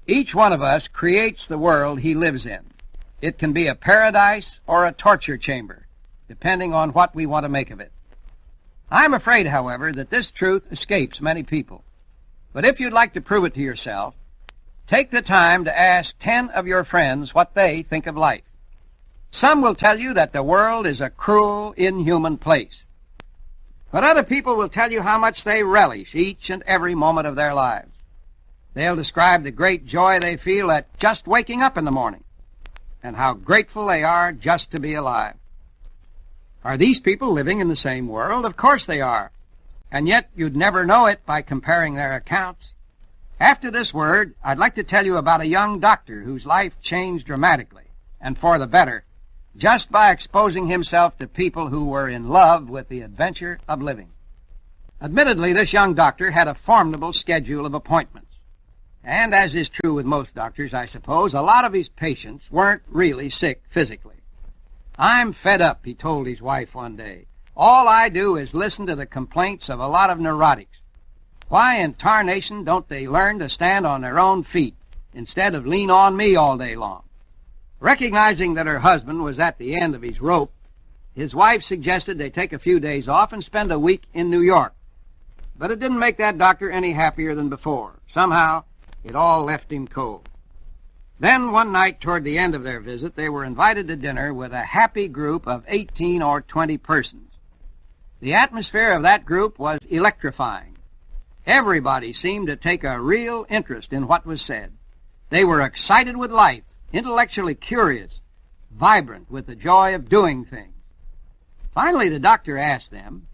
Each one of us creates the world he lives in. It can be a paradise or a torture chamber, depending on what we want to make of it. I'm afraid, however, that this truth escapes many people. But if you'd like to prove it to yourself, take the time to ask 10 of your friends what they think of life. Some will tell you that the world is a cruel, inhuman place. But other people will tell you how much they relish each and every moment of their lives. They'll describe the great joy they feel at just waking up in the morning, and how grateful they are just to be alive. Are these people living in the same world? Of course they are. And yet you'd never know it by comparing their accounts. After this word, I'd like to tell you about a young doctor whose life changed dramatically, and for the better, just by exposing himself to people who were in love with the adventure of living. Admittedly, this young doctor had a formidable schedule of appointments. And as is true with most doctors, I suppose, a lot of his patients weren't really sick physically. "I'm fed up," he told his wife one day. "All I do is listen to the complaints of a lot of neurotics. Why in tarnation don't they learn to stand on their own feet instead of lean on me all day long?" Recognizing that her husband was at the end of his rope, his wife suggested they take a few days off and spend a week in New York. But it didn't make that doctor any happier than before. Somehow, it all left him cold. Then one night toward the end of their visit, they were invited to dinner with a happy group of 18 or 20 persons. The atmosphere of that group was electrifying. Everybody seemed to take a real interest in what was said. They were excited with life, intellectually curious, vibrant with the joy of doing things. Finally, the doctor asked them,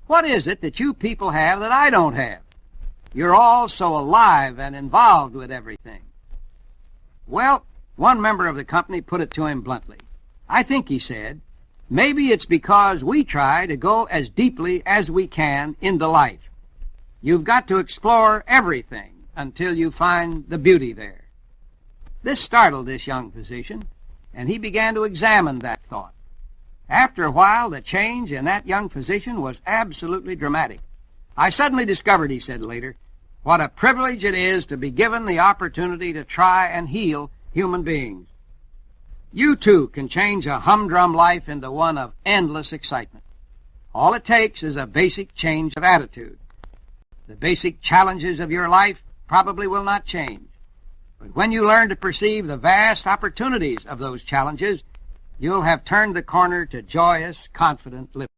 "What is it that you people have that I don't have? You're all so alive and involved with everything." Well, one member of the company put it to him bluntly. "I think," he said, "maybe it's because we try to go as deeply as we can into life. You've got to explore everything until you find the beauty there." This startled this young physician, and he began to examine that thought. After a while, the change in that young physician was absolutely dramatic. "I suddenly discovered," he said later, "what a privilege it is to be given the opportunity to try and heal human beings." You, too, can change a humdrum life into one of endless excitement. All it takes is a basic change of attitude. The basic challenges of your life probably will not change. But when you learn to perceive the vast opportunities of those challenges, you'll have turned the corner to joyous, confident living.